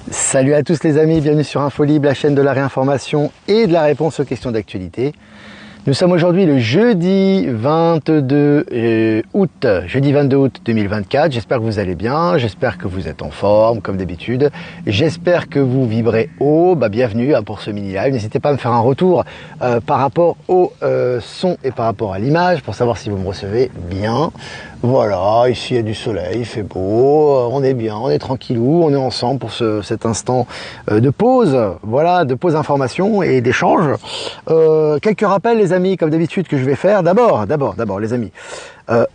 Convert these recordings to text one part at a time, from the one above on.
Salut à tous les amis, bienvenue sur InfoLib, la chaîne de la réinformation et de la réponse aux questions d'actualité. Nous sommes aujourd'hui le jeudi 22 août 2024. J'espère que vous allez bien, j'espère que vous êtes en forme comme d'habitude. J'espère que vous vibrez haut. Bienvenue pour ce mini live. N'hésitez pas à me faire un retour par rapport au son et par rapport à l'image pour savoir si vous me recevez bien. Voilà, ici il y a du soleil, il fait beau, on est bien, on est tranquillou, on est ensemble pour cet instant de pause, voilà, de pause information et d'échange. Quelques rappels les amis, comme d'habitude que je vais faire. D'abord les amis,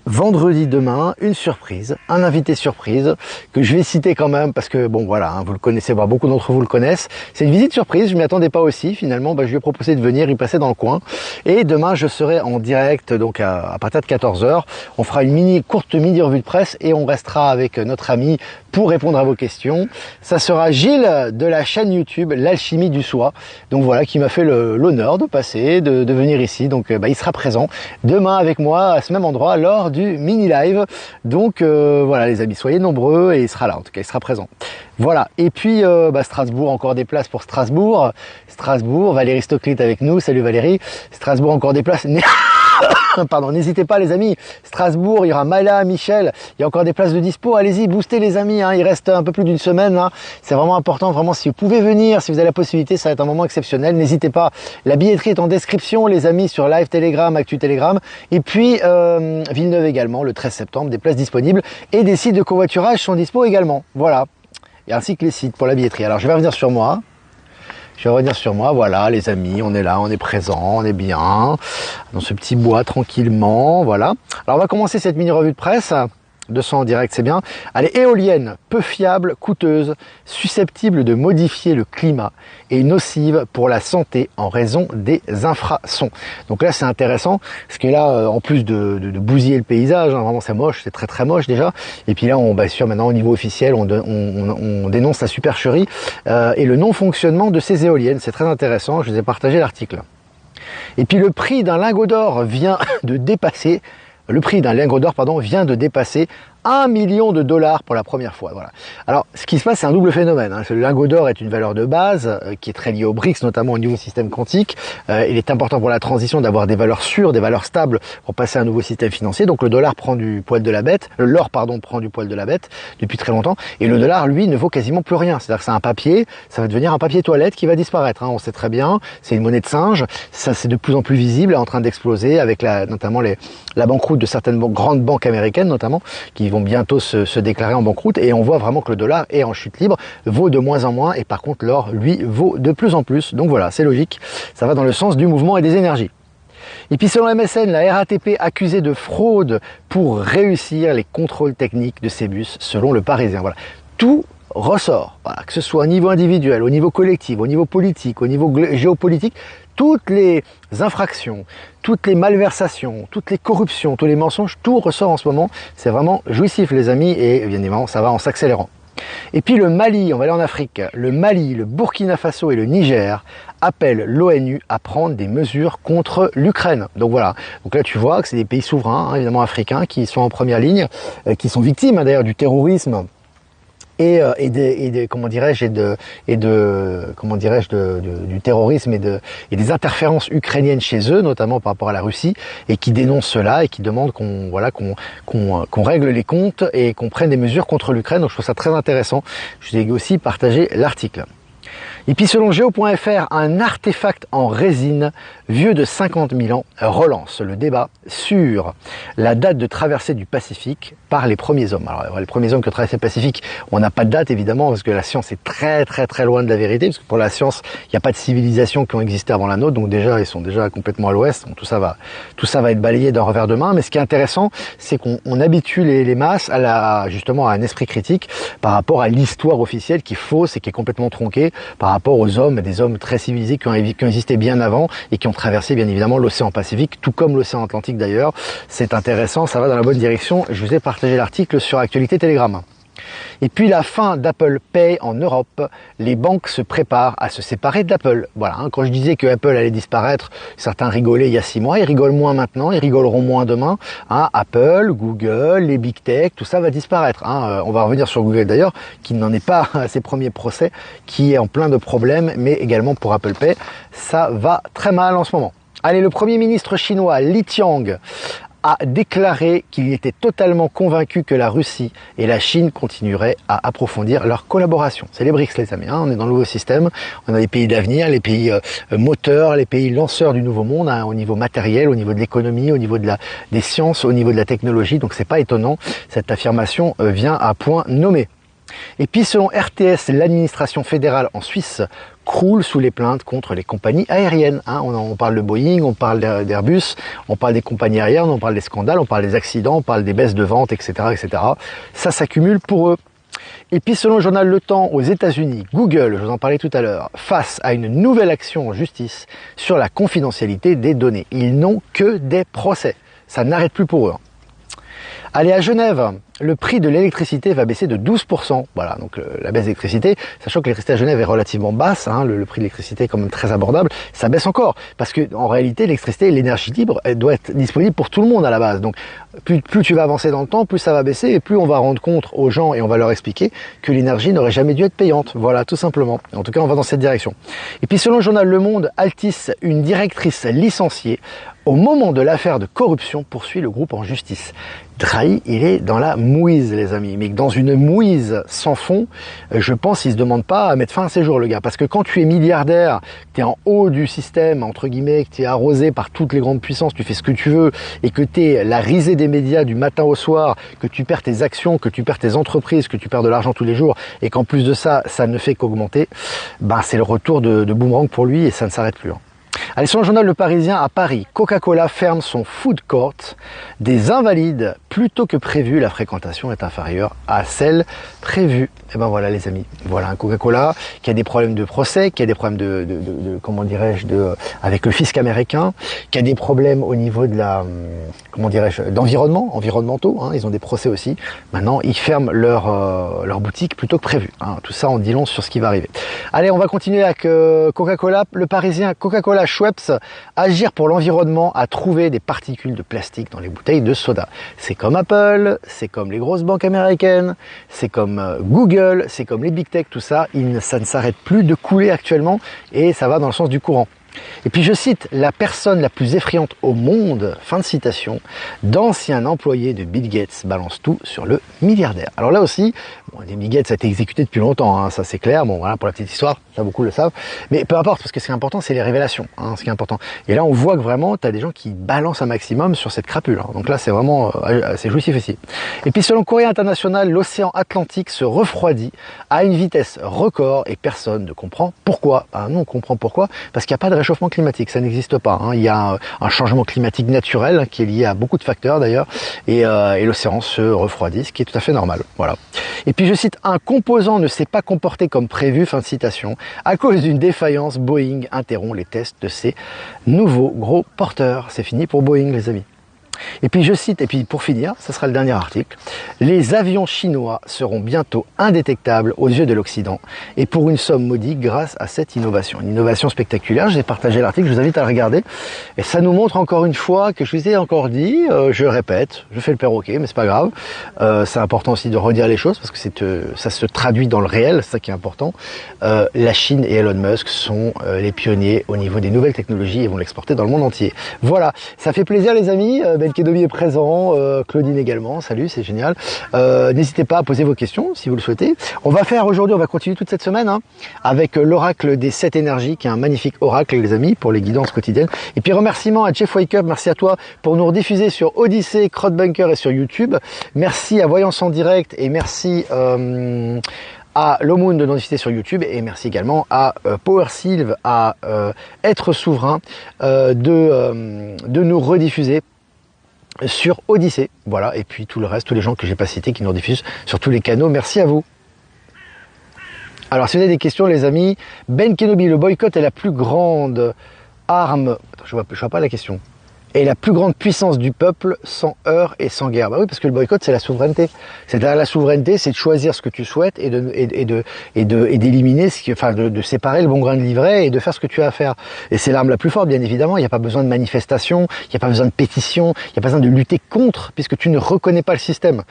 vendredi demain, une surprise, un invité surprise que je vais citer quand même parce que bon voilà, vous le connaissez, voire beaucoup d'entre vous le connaissent. C'est une visite surprise, je m'y attendais pas aussi finalement. Je lui ai proposé de venir, il passait dans le coin et demain je serai en direct donc à partir de 14 h. On fera une courte mini revue de presse et on restera avec notre ami pour répondre à vos questions. Ça sera Gilles de la chaîne YouTube L'Alchimie du Soi, donc voilà, qui m'a fait l'honneur de passer, de venir ici. Donc il sera présent demain avec moi à ce même endroit lors du mini live. Donc voilà les amis, soyez nombreux et il sera là, en tout cas il sera présent. Voilà, et puis Strasbourg, encore des places pour Strasbourg, Valérie Stockley avec nous, salut Valérie. Strasbourg, encore des places. Pardon, n'hésitez pas les amis, Strasbourg, il y aura Mala, Michel, il y a encore des places de dispo, allez-y, boostez les amis, il reste un peu plus d'une semaine, c'est vraiment important, vraiment, si vous pouvez venir, si vous avez la possibilité, ça va être un moment exceptionnel, n'hésitez pas, la billetterie est en description les amis, sur Live Telegram, Actu Telegram, et puis Villeneuve également, le 13 septembre, des places disponibles, et des sites de covoiturage sont dispo également, voilà, et ainsi que les sites pour la billetterie. Alors je vais revenir sur moi, voilà les amis, on est là, on est présent, on est bien, dans ce petit bois tranquillement, voilà. Alors on va commencer cette mini revue de presse, 200 en direct c'est bien. Elle est éolienne, peu fiable, coûteuse, susceptible de modifier le climat et nocive pour la santé en raison des infrasons. Donc là c'est intéressant, parce que là en plus de bousiller le paysage, vraiment c'est moche, c'est très très moche déjà, et puis là on sûr maintenant au niveau officiel on dénonce la supercherie et le non-fonctionnement de ces éoliennes, c'est très intéressant, je vous ai partagé l'article. Et puis le prix d'un lingot d'or vient de dépasser 1 million de dollars pour la première fois. Voilà. Alors, ce qui se passe, c'est un double phénomène. Le lingot d'or est une valeur de base qui est très liée aux BRICS, notamment au niveau système quantique. Il est important pour la transition d'avoir des valeurs sûres, des valeurs stables pour passer à un nouveau système financier. Donc, le dollar prend du poil de la bête, l'or, prend du poil de la bête depuis très longtemps. Et le dollar, lui, ne vaut quasiment plus rien. C'est-à-dire que c'est un papier, ça va devenir un papier toilette qui va disparaître. On sait très bien, c'est une monnaie de singe. Ça, c'est de plus en plus visible, en train d'exploser avec notamment la banqueroute de certaines grandes banques américaines, notamment, qui vont bientôt se déclarer en banqueroute, et on voit vraiment que le dollar est en chute libre, vaut de moins en moins, et par contre l'or lui vaut de plus en plus. Donc voilà, c'est logique, ça va dans le sens du mouvement et des énergies. Et puis selon MSN, la RATP accusée de fraude pour réussir les contrôles techniques de ses bus, selon le Parisien. Voilà, tout ressort, voilà, que ce soit au niveau individuel, au niveau collectif, au niveau politique, au niveau géopolitique, toutes les infractions, toutes les malversations, toutes les corruptions, tous les mensonges, tout ressort en ce moment. C'est vraiment jouissif les amis, et bien évidemment ça va en s'accélérant. Et puis le Mali, on va aller en Afrique, le Mali, le Burkina Faso et le Niger appellent l'ONU à prendre des mesures contre l'Ukraine. Donc voilà, donc là tu vois que c'est des pays souverains, évidemment africains, qui sont en première ligne, qui sont victimes d'ailleurs du terrorisme du terrorisme et des interférences ukrainiennes chez eux, notamment par rapport à la Russie, et qui dénoncent cela et qui demandent qu'on règle les comptes et qu'on prenne des mesures contre l'Ukraine. Donc je trouve ça très intéressant. Je vous ai aussi partagé l'article. Et puis selon Geo.fr, un artefact en résine vieux de 50 000 ans relance le débat sur la date de traversée du Pacifique par les premiers hommes. Alors les premiers hommes qui ont traversé le Pacifique, on n'a pas de date évidemment, parce que la science est très très très loin de la vérité, parce que pour la science, il n'y a pas de civilisations qui ont existé avant la nôtre, donc déjà ils sont déjà complètement à l'ouest, donc tout ça va être balayé d'un revers de main. Mais ce qui est intéressant, c'est qu'on habitue les masses justement à un esprit critique par rapport à l'histoire officielle qui est fausse et qui est complètement tronquée par rapport aux hommes, des hommes très civilisés qui ont existé bien avant et qui ont traversé bien évidemment l'océan Pacifique, tout comme l'océan Atlantique d'ailleurs. C'est intéressant, ça va dans la bonne direction. Je vous ai partagé l'article sur Actualité Telegram. Et puis la fin d'Apple Pay en Europe, les banques se préparent à se séparer d'Apple. Voilà, hein, quand je disais que Apple allait disparaître, certains rigolaient il y a 6 mois, ils rigolent moins maintenant, ils rigoleront moins demain. Hein, Apple, Google, les big tech, tout ça va disparaître. Hein. On va revenir sur Google d'ailleurs, qui n'en est pas à ses premiers procès, qui est en plein de problèmes, mais également pour Apple Pay, ça va très mal en ce moment. Allez, le Premier ministre chinois Li Qiang a déclaré qu'il était totalement convaincu que la Russie et la Chine continueraient à approfondir leur collaboration. C'est les BRICS, les amis, hein, on est dans le nouveau système, on a les pays d'avenir, les pays moteurs, les pays lanceurs du nouveau monde, hein, au niveau matériel, au niveau de l'économie, au niveau des sciences, au niveau de la technologie, donc c'est pas étonnant, cette affirmation vient à point nommé. Et puis selon RTS, l'administration fédérale en Suisse croule sous les plaintes contre les compagnies aériennes. Hein. On parle de Boeing, on parle d'Airbus, on parle des compagnies aériennes, on parle des scandales, on parle des accidents, on parle des baisses de ventes, etc., etc. Ça s'accumule pour eux. Et puis selon le journal Le Temps, aux États-Unis, Google, je vous en parlais tout à l'heure, face à une nouvelle action en justice sur la confidentialité des données. Ils n'ont que des procès. Ça n'arrête plus pour eux. Hein. Allez, à Genève, le prix de l'électricité va baisser de 12%. Voilà, donc la baisse d'électricité, sachant que l'électricité à Genève est relativement basse, hein, le prix de l'électricité est quand même très abordable, ça baisse encore. Parce que en réalité, l'électricité, l'énergie libre, elle doit être disponible pour tout le monde à la base. Donc plus tu vas avancer dans le temps, plus ça va baisser et plus on va rendre compte aux gens et on va leur expliquer que l'énergie n'aurait jamais dû être payante. Voilà, tout simplement. En tout cas, on va dans cette direction. Et puis selon le journal Le Monde, Altis, une directrice licenciée, au moment de l'affaire de corruption, poursuit le groupe en justice. Drahi, il est dans la mouise, les amis. Mais dans une mouise sans fond, je pense qu'il ne se demande pas à mettre fin à ses jours, le gars. Parce que quand tu es milliardaire, que tu es en haut du système, entre guillemets, que tu es arrosé par toutes les grandes puissances, tu fais ce que tu veux, et que tu es la risée des médias du matin au soir, que tu perds tes actions, que tu perds tes entreprises, que tu perds de l'argent tous les jours, et qu'en plus de ça, ça ne fait qu'augmenter, ben c'est le retour de boomerang pour lui et ça ne s'arrête plus. Hein. Allez, sur le journal Le Parisien, à Paris, Coca-Cola ferme son food court. Des invalides, plutôt que prévu, la fréquentation est inférieure à celle prévue. Et ben voilà les amis, voilà un Coca-Cola qui a des problèmes de procès, qui a des problèmes comment dirais-je, avec le fisc américain, qui a des problèmes au niveau de la, comment dirais-je, environnementaux, hein, ils ont des procès aussi. Maintenant, ils ferment leur boutique plutôt que prévu. Hein. Tout ça en dit long sur ce qui va arriver. Allez, on va continuer avec Coca-Cola, Le Parisien, Coca-Cola Schweppes, agir pour l'environnement, à trouver des particules de plastique dans les bouteilles de soda. C'est comme Apple, c'est comme les grosses banques américaines, c'est comme Google, c'est comme les big tech, tout ça, ça ne s'arrête plus de couler actuellement et ça va dans le sens du courant. Et puis je cite, la personne la plus effrayante au monde, fin de citation, d'anciens employés de Bill Gates balance tout sur le milliardaire. Alors là aussi, bon, les Bill Gates, ça a été exécuté depuis longtemps, hein, ça c'est clair, bon voilà pour la petite histoire, ça beaucoup le savent, mais peu importe, parce que ce qui est important c'est les révélations, hein, ce qui est important. Et là on voit que vraiment, tu as des gens qui balancent un maximum sur cette crapule, hein. Donc là c'est vraiment, c'est jouissif ici. Et puis selon Courrier International, l'océan Atlantique se refroidit à une vitesse record et personne ne comprend pourquoi. Ah, nous on comprend pourquoi, parce qu'il n'y a pas de réchauffement climatique, ça n'existe pas. Hein. Il y a un changement climatique naturel hein, qui est lié à beaucoup de facteurs d'ailleurs, et l'océan se refroidit, ce qui est tout à fait normal. Voilà. Et puis je cite, un composant ne s'est pas comporté comme prévu, fin de citation, à cause d'une défaillance, Boeing interrompt les tests de ses nouveaux gros porteurs. C'est fini pour Boeing, les amis. Et puis je cite, et puis pour finir, ce sera le dernier article, les avions chinois seront bientôt indétectables aux yeux de l'Occident et pour une somme modique grâce à cette innovation. Une innovation spectaculaire, j'ai partagé l'article, je vous invite à le regarder et ça nous montre encore une fois que je vous ai encore dit, je répète, je fais le perroquet mais c'est pas grave, c'est important aussi de redire les choses parce que ça se traduit dans le réel, c'est ça qui est important. La Chine et Elon Musk sont les pionniers au niveau des nouvelles technologies et vont l'exporter dans le monde entier. Voilà, ça fait plaisir les amis. Ben Kedobi est présent, Claudine également, salut, c'est génial. N'hésitez pas à poser vos questions si vous le souhaitez. On va faire aujourd'hui, on va continuer toute cette semaine hein, avec l'oracle des 7 énergies, qui est un magnifique oracle les amis, pour les guidances quotidiennes. Et puis remerciements à Jeff Wake Up, merci à toi pour nous rediffuser sur Odyssée, Crowdbunker et sur YouTube. Merci à Voyance en Direct et merci à Lomoon de nous diffuser sur YouTube et merci également à Power Sylve, à Être Souverain de nous rediffuser sur Odyssée, voilà, et puis tout le reste, tous les gens que j'ai pas cités qui nous rediffusent sur tous les canaux, merci à vous. Alors si vous avez des questions les amis, Ben Kenobi, le boycott est la plus grande arme, attends, je vois pas la question. Et la plus grande puissance du peuple sans heurts et sans guerre. Bah oui, parce que le boycott, c'est la souveraineté. C'est-à-dire la souveraineté, c'est de choisir ce que tu souhaites et d'éliminer, enfin de séparer le bon grain de l'ivraie et de faire ce que tu as à faire. Et c'est l'arme la plus forte, bien évidemment. Il n'y a pas besoin de manifestation, il n'y a pas besoin de pétition, il n'y a pas besoin de lutter contre, puisque tu ne reconnais pas le système.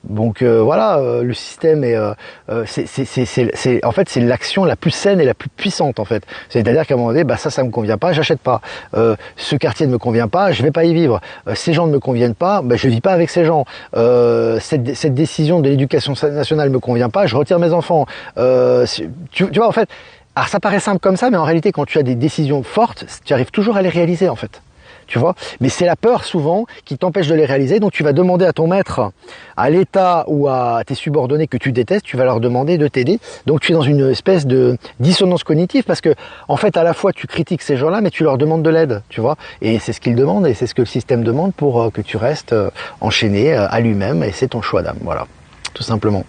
Donc voilà, le système est, en fait c'est l'action la plus saine et la plus puissante en fait. C'est-à-dire qu'à un moment donné, bah ça me convient pas, j'achète pas. Ce quartier ne me convient pas, je vais pas y vivre. Ces gens ne me conviennent pas, bah je vis pas avec ces gens. Cette décision de l'éducation nationale me convient pas, je retire mes enfants. Tu vois en fait, alors ça paraît simple comme ça, mais en réalité quand tu as des décisions fortes, tu arrives toujours à les réaliser en fait. Tu vois, mais c'est la peur souvent qui t'empêche de les réaliser, donc tu vas demander à ton maître, à l'État ou à tes subordonnés que tu détestes, tu vas leur demander de t'aider. Donc tu es dans une espèce de dissonance cognitive parce que en fait à la fois tu critiques ces gens-là mais tu leur demandes de l'aide, tu vois. Et c'est ce qu'ils demandent et c'est ce que le système demande pour que tu restes enchaîné à lui-même et c'est ton choix d'âme, voilà, tout simplement.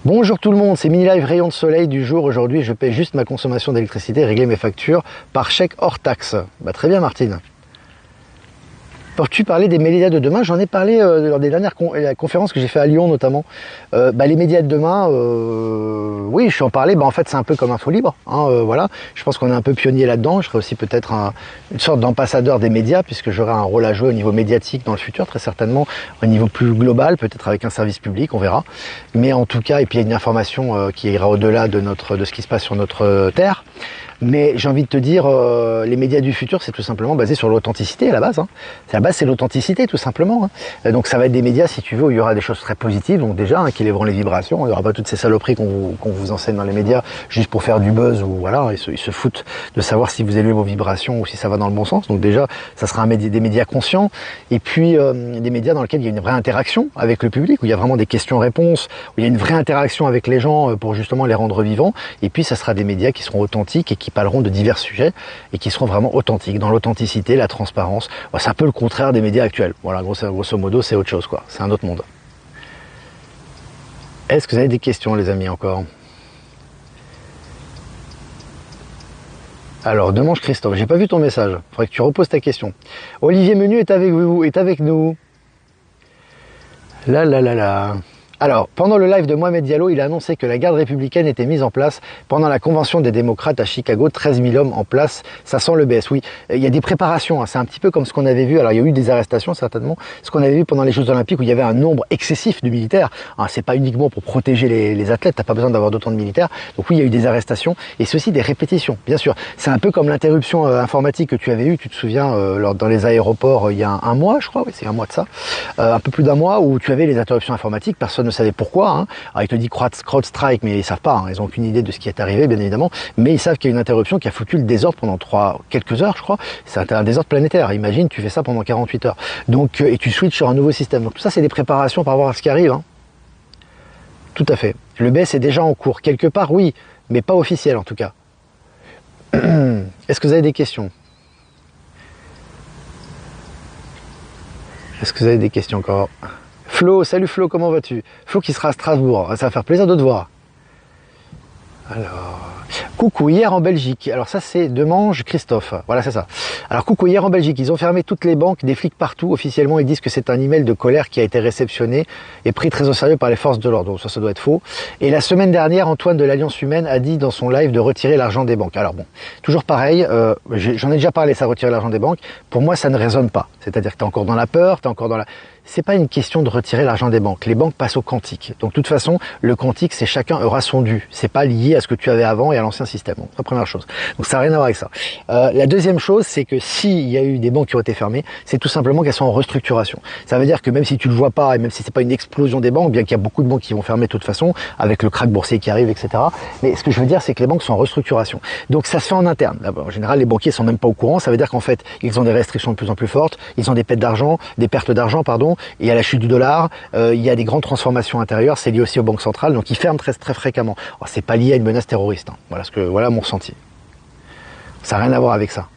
Bonjour tout le monde, c'est Mini Live Rayon de Soleil du jour. Aujourd'hui je paie juste ma consommation d'électricité et régler mes factures par chèque hors taxe. Bah, très bien Martine. Peux-tu parler des médias de demain? J'en ai parlé lors des dernières conférences que j'ai fait à Lyon notamment. Les médias de demain, oui, je suis en parler. En fait, c'est un peu comme Info Libre. Voilà. Je pense qu'on est un peu pionnier là-dedans. Je serai aussi peut-être une sorte d'ambassadeur des médias puisque j'aurai un rôle à jouer au niveau médiatique dans le futur, très certainement, au niveau plus global, peut-être avec un service public, on verra. Mais en tout cas, et puis il y a une information qui ira au-delà de ce qui se passe sur notre terre. Mais j'ai envie de te dire, les médias du futur, c'est tout simplement basé sur l'authenticité à la base. À la base, c'est l'authenticité, tout simplement. Donc ça va être des médias, si tu veux, où il y aura des choses très positives. Donc déjà, qui lèveront les vibrations. Il n'y aura pas toutes ces saloperies qu'on vous enseigne dans les médias, juste pour faire du buzz. Ou voilà, ils se foutent de savoir si vous élevez vos vibrations ou si ça va dans le bon sens. Donc déjà, ça sera des médias conscients. Et puis, des médias dans lesquels il y a une vraie interaction avec le public, où il y a vraiment des questions-réponses, où il y a une vraie interaction avec les gens pour justement les rendre vivants. Et puis, ça sera des médias qui seront authentiques et qui parleront de divers sujets et qui seront vraiment authentiques, dans l'authenticité, la transparence. C'est un peu le contraire des médias actuels. Voilà, grosso modo, c'est autre chose, quoi. C'est un autre monde. Est-ce que vous avez des questions, les amis, encore? Alors, Demange Christophe, j'ai pas vu ton message. Faudrait que tu reposes ta question. Olivier Menu est avec vous, est avec nous. Là. Alors, pendant le live de Mohamed Diallo, il a annoncé que la garde républicaine était mise en place pendant la convention des démocrates à Chicago, 13 000 hommes en place, ça sent le BS. Oui, il y a des préparations, c'est un petit peu comme ce qu'on avait vu, alors il y a eu des arrestations certainement, ce qu'on avait vu pendant les Jeux Olympiques où il y avait un nombre excessif de militaires, c'est pas uniquement pour protéger les athlètes, t'as pas besoin d'avoir d'autant de militaires, donc oui, il y a eu des arrestations, et c'est aussi des répétitions, bien sûr. C'est un peu comme l'interruption informatique que tu avais eue, tu te souviens, dans les aéroports il y a un mois, je crois, oui, c'est un mois de ça, un peu plus d'un mois, où tu avais les interruptions informatiques, personne ne savait pourquoi. Alors, il te dit CrowdStrike, mais ils savent pas. Ils n'ont aucune idée de ce qui est arrivé, bien évidemment. Mais ils savent qu'il y a une interruption qui a foutu le désordre pendant quelques heures, je crois. C'est un désordre planétaire. Imagine, tu fais ça pendant 48 heures. Donc, et tu switches sur un nouveau système. Donc, tout ça, c'est des préparations par rapport à ce qui arrive. Tout à fait. Le BS est déjà en cours. Quelque part, oui, mais pas officiel, en tout cas. Est-ce que vous avez des questions? Est-ce que vous avez des questions encore? Flo, salut Flo, comment vas-tu? Flo qui sera à Strasbourg, ça va faire plaisir de te voir. Alors, coucou, hier en Belgique, alors ça c'est Demange Christophe, voilà c'est ça. Alors coucou, hier en Belgique, ils ont fermé toutes les banques, des flics partout, officiellement ils disent que c'est un email de colère qui a été réceptionné et pris très au sérieux par les forces de l'ordre, donc ça doit être faux. Et la semaine dernière, Antoine de l'Alliance Humaine a dit dans son live de retirer l'argent des banques. Alors bon, toujours pareil, j'en ai déjà parlé, ça retirer l'argent des banques, pour moi ça ne résonne pas, c'est-à-dire que tu es encore dans la peur, tu es encore dans la... C'est pas une question de retirer l'argent des banques. Les banques passent au quantique. Donc, de toute façon, le quantique, c'est chacun aura son dû. C'est pas lié à ce que tu avais avant et à l'ancien système. Donc, la première chose. Donc, ça n'a rien à voir avec ça. La deuxième chose, c'est que s'il y a eu des banques qui ont été fermées, c'est tout simplement qu'elles sont en restructuration. Ça veut dire que même si tu le vois pas et même si c'est pas une explosion des banques, bien qu'il y a beaucoup de banques qui vont fermer de toute façon, avec le krach boursier qui arrive, etc. Mais ce que je veux dire, c'est que les banques sont en restructuration. Donc, ça se fait en interne. En général, les banquiers sont même pas au courant. Ça veut dire qu'en fait, ils ont des restrictions de plus en plus fortes. Ils ont des pertes d'argent, pardon. Il y a la chute du dollar, il y a des grandes transformations intérieures, c'est lié aussi aux banques centrales, donc ils ferment très, très fréquemment. C'est pas lié à une menace terroriste, voilà mon ressenti. Ça n'a rien à voir avec ça.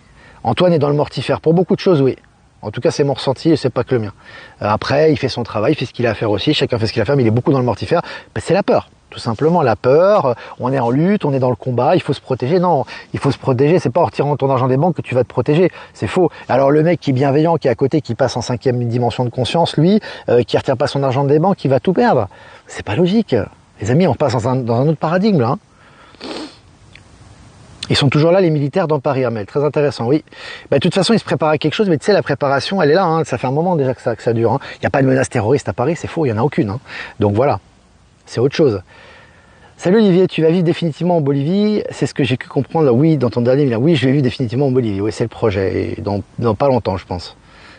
Antoine est dans le mortifère, pour beaucoup de choses, oui. En tout cas, c'est mon ressenti et c'est pas que le mien. Après, il fait son travail, il fait ce qu'il a à faire aussi, chacun fait ce qu'il a à faire, mais il est beaucoup dans le mortifère. Ben, c'est la peur. Tout simplement la peur, on est en lutte, on est dans le combat, il faut se protéger. Non, il faut se protéger, c'est pas en retirant ton argent des banques que tu vas te protéger, c'est faux. Alors le mec qui est bienveillant, qui est à côté, qui passe en 5e dimension de conscience, lui, qui retire pas son argent des banques, il va tout perdre. C'est pas logique. Les amis, on passe dans un autre paradigme là. Ils sont toujours là, les militaires dans Paris, Armel. Très intéressant, oui. Bah, de toute façon, ils se préparent à quelque chose, mais tu sais, la préparation, elle est là. Hein. Ça fait un moment déjà que ça dure. Hein. Il n'y a pas de menace terroriste à Paris, c'est faux, il n'y en a aucune. Hein. Donc voilà, c'est autre chose. Salut Olivier, tu vas vivre définitivement en Bolivie. C'est ce que j'ai pu comprendre, oui, dans ton dernier video. Oui, je vais vivre définitivement en Bolivie. Oui, c'est le projet. Et dans pas longtemps, je pense.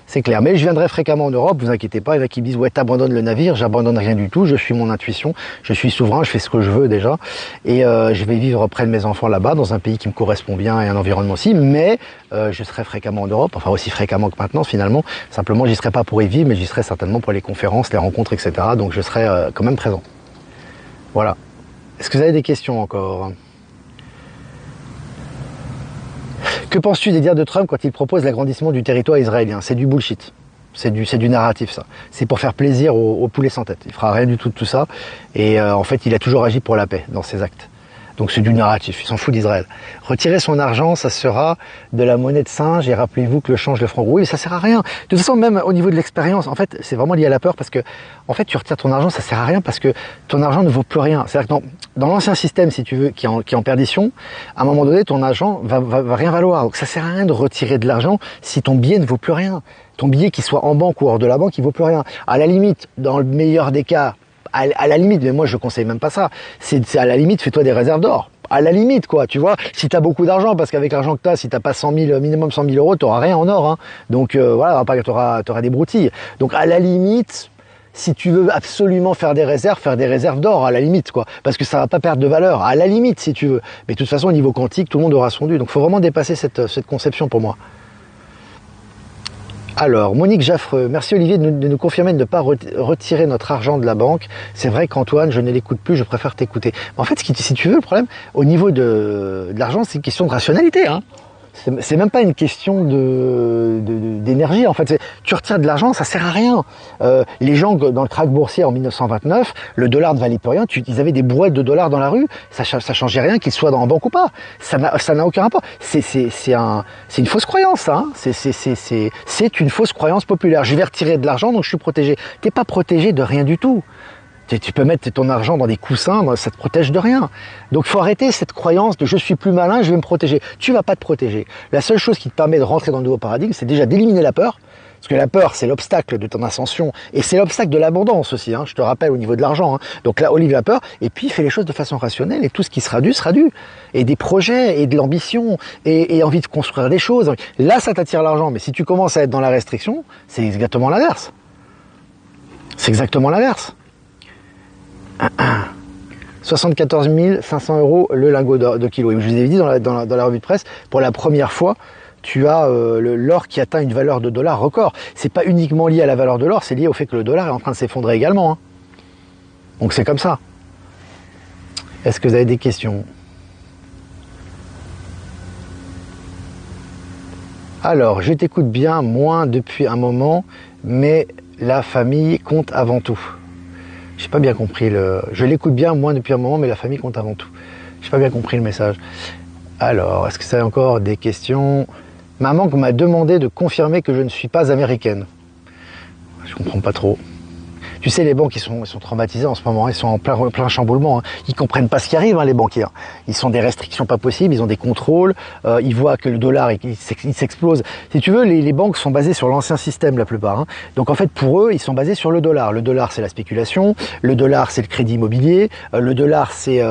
C'est clair. Mais je viendrai fréquemment en Europe, vous inquiétez pas. Il y en a qui me disent, ouais, t'abandonnes le navire. J'abandonne rien du tout. Je suis mon intuition. Je suis souverain. Je fais ce que je veux déjà. Et je vais vivre près de mes enfants là-bas, dans un pays qui me correspond bien et un environnement aussi. Mais je serai fréquemment en Europe. Enfin, aussi fréquemment que maintenant, finalement. Simplement, j'y serai pas pour y vivre, mais j'y serai certainement pour les conférences, les rencontres, etc. Donc, je serai quand même présent. Voilà. Est-ce que vous avez des questions encore? Que penses-tu des dires de Trump quand il propose l'agrandissement du territoire israélien? C'est du bullshit. C'est du narratif, ça. C'est pour faire plaisir aux poulets sans tête. Il fera rien du tout de tout ça. Et en fait, il a toujours agi pour la paix dans ses actes. Donc c'est du narratif, il s'en fout d'Israël. Retirer son argent, ça sera de la monnaie de singe, et rappelez-vous que le change le franc. Oui, mais ça sert à rien. De toute façon, même au niveau de l'expérience, en fait, c'est vraiment lié à la peur, parce que, en fait, tu retires ton argent, ça sert à rien, parce que ton argent ne vaut plus rien. C'est-à-dire que dans l'ancien système, si tu veux, qui est en perdition, à un moment donné, ton argent va rien valoir. Donc ça sert à rien de retirer de l'argent si ton billet ne vaut plus rien. Ton billet, qu'il soit en banque ou hors de la banque, il vaut plus rien. À la limite, dans le meilleur des cas, à la limite, mais moi je conseille même pas ça, c'est à la limite, fais-toi des réserves d'or. À la limite, quoi, tu vois, si t'as beaucoup d'argent, parce qu'avec l'argent que t'as, si t'as pas 100 000, minimum 100 000 euros, t'auras rien en or, hein. Donc voilà, t'auras des broutilles. Donc à la limite, si tu veux absolument faire des réserves d'or, à la limite, quoi, parce que ça va pas perdre de valeur, à la limite, si tu veux. Mais de toute façon, au niveau quantique, tout le monde aura son dû. Donc faut vraiment dépasser cette conception pour moi. Alors, Monique Jaffreux, merci Olivier de nous confirmer de ne pas retirer notre argent de la banque. C'est vrai qu'Antoine, je ne l'écoute plus, je préfère t'écouter. En fait, si tu veux, le problème, au niveau de l'argent, c'est une question de rationalité, hein. C'est même pas une question d'énergie, en fait. Tu retires de l'argent, ça sert à rien. Les gens, dans le krach boursier en 1929, le dollar ne valait plus rien. Ils avaient des brouettes de dollars dans la rue. Ça changeait rien qu'ils soient en banque ou pas. Ça n'a aucun rapport. C'est une fausse croyance, ça, hein. C'est une fausse croyance populaire. Je vais retirer de l'argent, donc je suis protégé. T'es pas protégé de rien du tout. Tu peux mettre ton argent dans des coussins, ça te protège de rien. Donc il faut arrêter cette croyance de je suis plus malin, je vais me protéger. Tu vas pas te protéger. La seule chose qui te permet de rentrer dans le nouveau paradigme, c'est déjà d'éliminer la peur. Parce que la peur, c'est l'obstacle de ton ascension. Et c'est l'obstacle de l'abondance aussi, hein, je te rappelle, au niveau de l'argent. Hein. Donc là, olive la peur, et puis fais les choses de façon rationnelle, et tout ce qui sera dû, sera dû. Et des projets, et de l'ambition, et envie de construire des choses. Là, ça t'attire l'argent. Mais si tu commences à être dans la restriction, c'est exactement l'inverse. C'est exactement l'inverse. 74 500 € le lingot de kilo. Et je vous avais dit dans la revue de presse, pour la première fois, tu as l'or qui atteint une valeur de dollar record. C'est pas uniquement lié à la valeur de l'or, c'est lié au fait que le dollar est en train de s'effondrer également. Hein. Donc c'est comme ça. Est-ce que vous avez des questions? Alors, je t'écoute bien, moins depuis un moment, mais la famille compte avant tout. J'ai pas bien compris Je l'écoute bien, moins depuis un moment, mais la famille compte avant tout. J'ai pas bien compris le message. Alors, est-ce que ça a encore des questions? Maman m'a demandé de confirmer que je ne suis pas américaine. Je comprends pas trop. Tu sais, les banques, ils sont traumatisés en ce moment, ils sont en plein chamboulement. Hein. Ils comprennent pas ce qui arrive, hein, les banquiers. Ils sont des restrictions pas possibles, ils ont des contrôles, ils voient que le dollar, il s'explose. Si tu veux, les banques sont basées sur l'ancien système, la plupart. Hein. Donc en fait, pour eux, ils sont basés sur le dollar. Le dollar, c'est la spéculation, le dollar, c'est le crédit immobilier, le dollar, c'est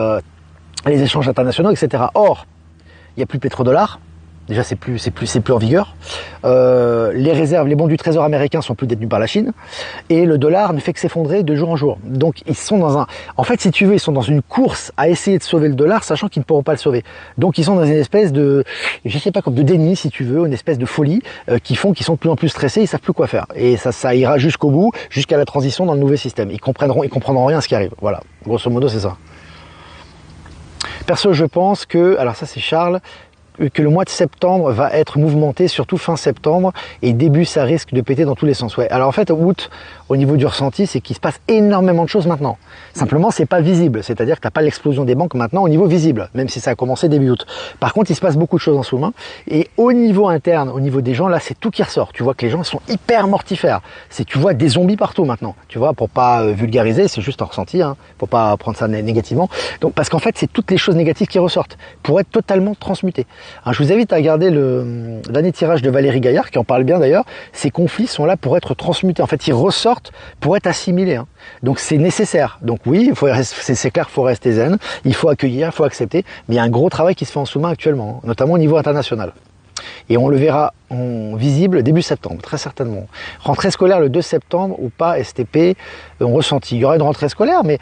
les échanges internationaux, etc. Or, il n'y a plus de pétrodollar. Déjà, c'est plus en vigueur. Les réserves, les bons du trésor américain sont plus détenus par la Chine. Et le dollar ne fait que s'effondrer de jour en jour. Donc, ils sont en fait, si tu veux, ils sont dans une course à essayer de sauver le dollar, sachant qu'ils ne pourront pas le sauver. Donc, ils sont dans une espèce de, je sais pas, comme de déni, si tu veux, une espèce de folie, qui font qu'ils sont de plus en plus stressés, ils savent plus quoi faire. Et ça ira jusqu'au bout, jusqu'à la transition dans le nouveau système. Ils comprendront rien à ce qui arrive. Voilà. Grosso modo, c'est ça. Perso, je pense que, alors ça, c'est Charles, que le mois de septembre va être mouvementé, surtout fin septembre, et début ça risque de péter dans tous les sens. Ouais. Alors en fait, août, au niveau du ressenti, c'est qu'il se passe énormément de choses maintenant. Simplement, c'est pas visible, c'est-à-dire que t'as pas l'explosion des banques maintenant au niveau visible, même si ça a commencé début août. Par contre, il se passe beaucoup de choses en sous-main, et au niveau interne, au niveau des gens, là, c'est tout qui ressort. Tu vois que les gens sont hyper mortifères. Tu vois des zombies partout maintenant. Tu vois, pour pas vulgariser, c'est juste un ressenti, hein, pour pas prendre ça négativement. Donc, parce qu'en fait, c'est toutes les choses négatives qui ressortent pour être totalement transmutées. Alors, je vous invite à regarder le dernier tirage de Valérie Gaillard, qui en parle bien d'ailleurs. Ces conflits sont là pour être transmutés. En fait, ils ressortent pour être assimilés. Hein. Donc, c'est nécessaire. Donc, oui, c'est clair qu'il faut rester zen. Il faut accueillir, il faut accepter. Mais il y a un gros travail qui se fait en sous-main actuellement, hein, notamment au niveau international. Et on le verra en visible début septembre, très certainement. Rentrée scolaire le 2 septembre ou pas, STP, on ressentit. Il y aura une rentrée scolaire, mais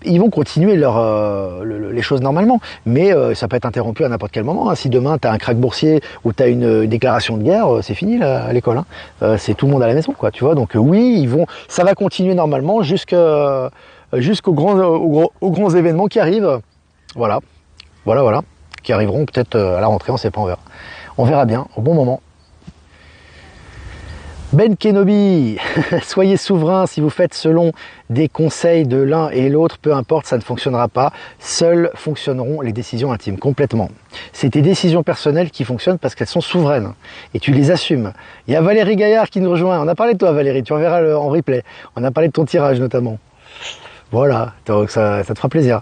ils vont continuer les choses normalement. Mais ça peut être interrompu à n'importe quel moment. Hein. Si demain, tu as un krach boursier ou tu as une déclaration de guerre, c'est fini là, à l'école. Hein. C'est tout le monde à la maison, quoi. Tu vois. Donc oui, ça va continuer normalement jusqu'aux grands événements qui arrivent. Voilà. Qui arriveront peut-être à la rentrée, on ne sait pas, on verra. On verra bien, au bon moment. Ben Kenobi, soyez souverain si vous faites selon des conseils de l'un et l'autre, peu importe, ça ne fonctionnera pas. Seules fonctionneront les décisions intimes, complètement. C'est tes décisions personnelles qui fonctionnent parce qu'elles sont souveraines et tu les assumes. Il y a Valérie Gaillard qui nous rejoint. On a parlé de toi, Valérie, tu en verras en replay. On a parlé de ton tirage notamment. Voilà, donc ça te fera plaisir.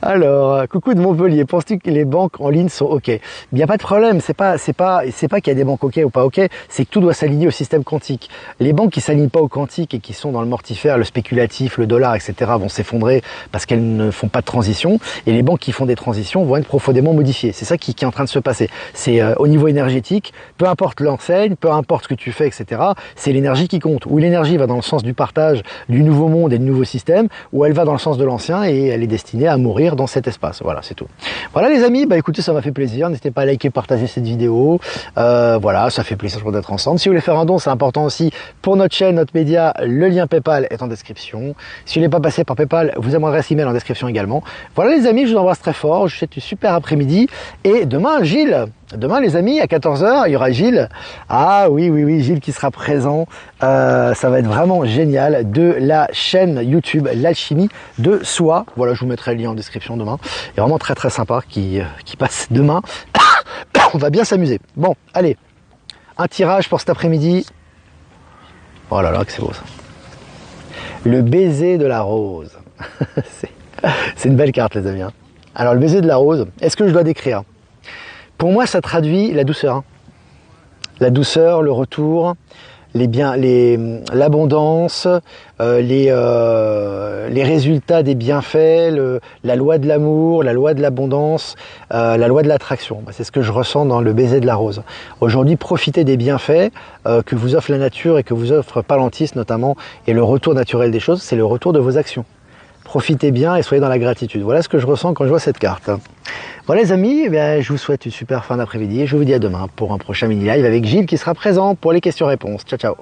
Alors, coucou de Montpellier, penses-tu que les banques en ligne sont OK? Il n'y a pas de problème, c'est pas qu'il y a des banques OK ou pas OK, c'est que tout doit s'aligner au système quantique. Les banques qui ne s'alignent pas au quantique et qui sont dans le mortifère, le spéculatif, le dollar, etc. vont s'effondrer parce qu'elles ne font pas de transition, et les banques qui font des transitions vont être profondément modifiées. C'est ça qui est en train de se passer. C'est au niveau énergétique, peu importe l'enseigne, peu importe ce que tu fais, etc. C'est l'énergie qui compte. Ou l'énergie va dans le sens du partage du nouveau monde et du nouveau système, ou elle va dans le sens de l'ancien et elle est destinée à mourir dans cet espace. Voilà, c'est tout. Voilà les amis, bah écoutez, ça m'a fait plaisir. N'hésitez pas à liker, partager cette vidéo. Voilà, ça fait plaisir d'être ensemble. Si vous voulez faire un don, c'est important aussi pour notre chaîne, notre média. Le lien PayPal est en description. Si vous n'êtes pas passé par PayPal, vous avez mon adresse email en description également. Voilà les amis, je vous embrasse très fort. Je vous souhaite une super après-midi. Et demain, Gilles. Demain, les amis, à 14 h, il y aura Gilles. Ah oui, Gilles qui sera présent. Ça va être vraiment génial, de la chaîne YouTube L'Alchimie de Soi. Voilà, je vous mettrai le lien en description demain. Et vraiment très très sympa qui passe demain. On va bien s'amuser. Bon, allez, un tirage pour cet après-midi. Oh là là, que c'est beau ça. Le baiser de la rose. C'est une belle carte, les amis. Hein. Alors, le baiser de la rose, est-ce que je dois décrire ? Pour moi, ça traduit la douceur. Hein. La douceur, le retour, l'abondance, les résultats des bienfaits, la loi de l'amour, la loi de l'abondance, la loi de l'attraction. C'est ce que je ressens dans le baiser de la rose. Aujourd'hui, profitez des bienfaits que vous offre la nature et que vous offre Palantis notamment, et le retour naturel des choses, c'est le retour de vos actions. Profitez bien et soyez dans la gratitude. Voilà ce que je ressens quand je vois cette carte. Voilà les amis, je vous souhaite une super fin d'après-midi et je vous dis à demain pour un prochain mini-live avec Gilles qui sera présent pour les questions-réponses. Ciao, ciao.